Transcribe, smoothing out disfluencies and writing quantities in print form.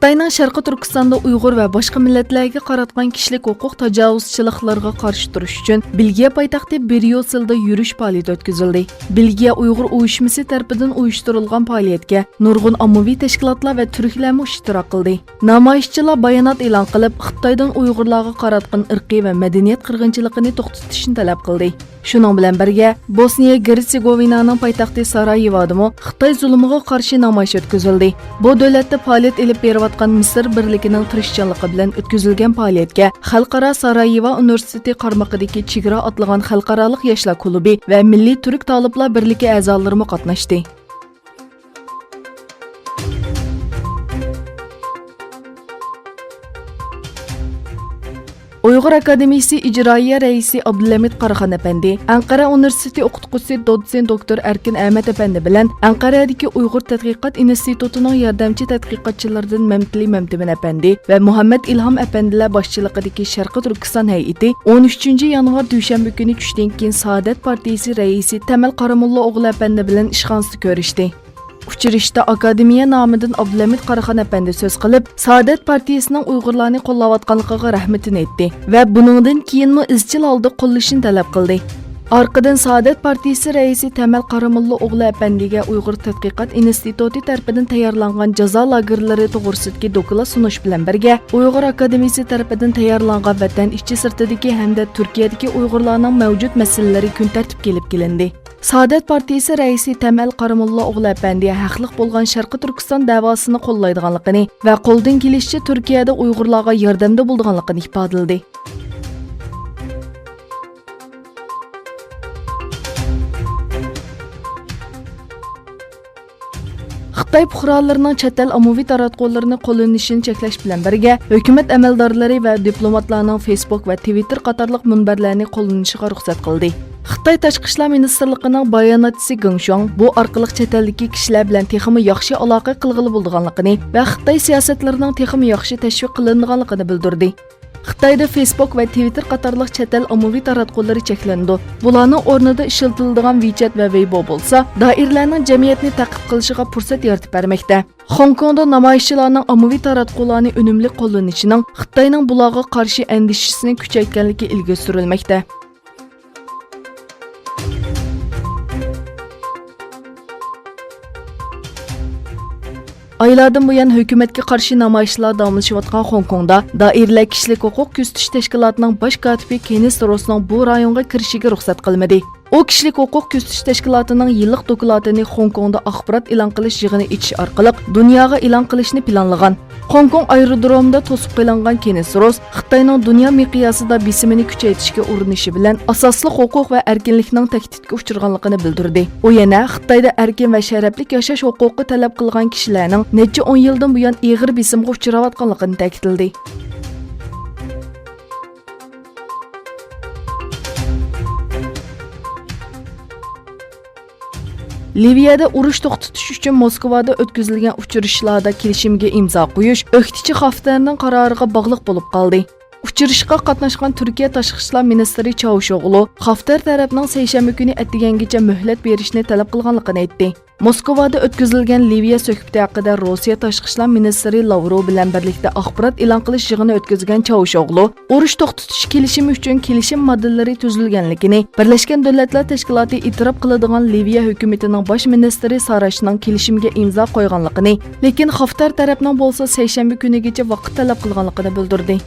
Xitoyning Sharqiy Turkistonda Uyg'ur va boshqa millatlarga qaratgan kishilik huquq tajovuzchiliklarga qarshi turish uchun Belgiya poytaxti Brюsselda yurish faoliyati o'tkazildi. Belgiya Uyg'ur uyushmasi tomonidan uyushtirilgan faoliyatga nurg'un ommaviy tashkilotlar va turklar ishtirok qildi. Namoyishchilar bayonot e'lon qilib, Xitoydan Uyg'urlarga qaratgan irqiy va madaniyat qirg'inchiligini to'xtatishni talab qildi. Shuning bilan birga Bosniya Gersegovinaning poytaxti Sarayevoda Xitoy zulmiga qarshi namoyish o'tkazildi. Bu davlatda faoliyat olib berayotgan Misr birligining tirishchanligi bilan o'tkazilgan faoliyatga Xalqaro Sarayevo universiteti qarmog'idagi chegara otlagan xalqaro yoshlar klubi va Milliy turk taliblar birligi a'zolari qatnashdi. Uyghur Akademiyasi icraiya reisi Abdulhamid Qaraxon Efendi, Ankara Üniversitesi o'qituvchisi dotsent doktor Erkin Ahmed Efendi bilan Ankaradagi Uyg'ur tadqiqot institutining yordamchi tadqiqotchilaridan Mamtili Mamtimin Efendi va Muhammad Ilhom Efendilar boshchiligidagi Sharqiy Turkiston hay'ati 13 yanvar dushanba kuni tushdan keyin Saadet partiyasi raisi Tamal Qaramulla o'g'li Efendi bilan ishxonasida ko'rishdi. Uchrashda akademiya nomidan Abdulhamid Qaraxon Efendi so'z qilib, Saadet partiyasining Uyg'urlarni qo'llayotganligiga rahmatini aytdi va buningdan keyinmi izchil holda qo'llashini talab qildi. Orqadan Saadet partiyasi raisi Tamal Qaramulla o'g'li Efendiga Uyg'ur tadqiqot instituti tomonidan tayyorlangan jazo lagerlari to'g'risidagi doklad sunish bilan birga Uyg'ur akademiyasi tomonidan tayyorlangan vatan ichki sirtidagi hamda Turkiyadagi Uyg'urlarning mavjud masalalari kun tartibga kelib kelindi. Saadet partiyasi raisi Tamal Qaramulla o'g'li Efendi haqliq bo'lgan Sharqiy Turkiston davosini qo'llaydiganligini va qo'ldan kelishicha Turkiyada Uyg'urlarga yordamda bo'lganligini ifodaladi. Xitoy fuqarolarining chet el ommaviy taratqullarini qo'llanishini cheklash bilan birga hukumat amaldorlari va diplomatlarning Facebook va Twitter qatorliq munbarlarni qo'llanishiga ruxsat qildi. Xitoy Tashqi ishlar ministrligining bayonotchisi Geng Shuang bu orqali chet eldagi kishilar bilan texmi yaxshi aloqa qilg'ili bo'lganligini va Xitoy siyosatlarining texmi yaxshi tashviq qilinganligini bildirdi. Xitoyda Facebook va Twitter qatorliq chet el ommaviy taratqullari cheklandi. Bularning o'rnida ishlatiladigan WeChat va Weibo bo'lsa, doiralarning jamiyatni ta'qib qilishiga fursat yaratib bermoqda. Hong Kongda namoyishchilarning ommaviy taratqularni unumli qo'llanishining Xitoyning bularga qarshi andishisini kuchaytganligi ilgari surilmoqda. Aylardan buyon hukumatga qarshi namoyishlar davomlashayotgan Hong Kongda doiralar kishilik huquq kuzatish tashkilotining bosh kotibi Kenis Rossning bu rayonga kirishiga ruxsat qilmadi. U kishilik huquq kuzatish tashkilotining yillik dokladini Hong Kongda axborot e'lon qilish yig'ini ichish orqali dunyoga e'lon qilishni planlagan. Hong Kong aerodromida to'sib qo'yilgan Kenis Ross Xitoyning dunyo miqyosida besimini kuchaytirishga urinishi bilan asosli huquq va erkinlikning tahdidga uchraganligini bildirdi. U yana Xitoyda erkin va sharafli yashash huquqi talab qilgan kishilarning necha 10 yildan buyon ig'ir besimga uchrayotganligini ta'kidladi. Liviyada urush to'xtatish uchun Moskvada o'tkazilgan uchrashuvlarda kelishimga imzo qo'yish o'qituvchi Xaftarning qaroriga bog'liq bo'lib qoldi. Uchrashuvga qatnashgan Turkiya tashqi ishlar ministri Çavuşoğlu Xaftar tarafining seshanba kuni atdigangacha muhlat berishni talab qilganligini aytdi. Moskvada o'tkazilgan Liviya suhbati haqida Rossiya tashqi ishlar ministri Lavrov bilan birlikda axborot e'lon qilish yig'ini o'tkazgan Çavuşoğlu urush to'xtatish kelishimi uchun kelishim modelllari tuzilganligini Birlashgan Davlatlar Tashkiloti e'tirof qiladigan Liviya hukumatining bosh ministri Sarashning kelishimga imzo qo'yganligini, lekin Xaftar tarafining bo'lsa seshanba kunigacha vaqt talab qilganligini bildirdi.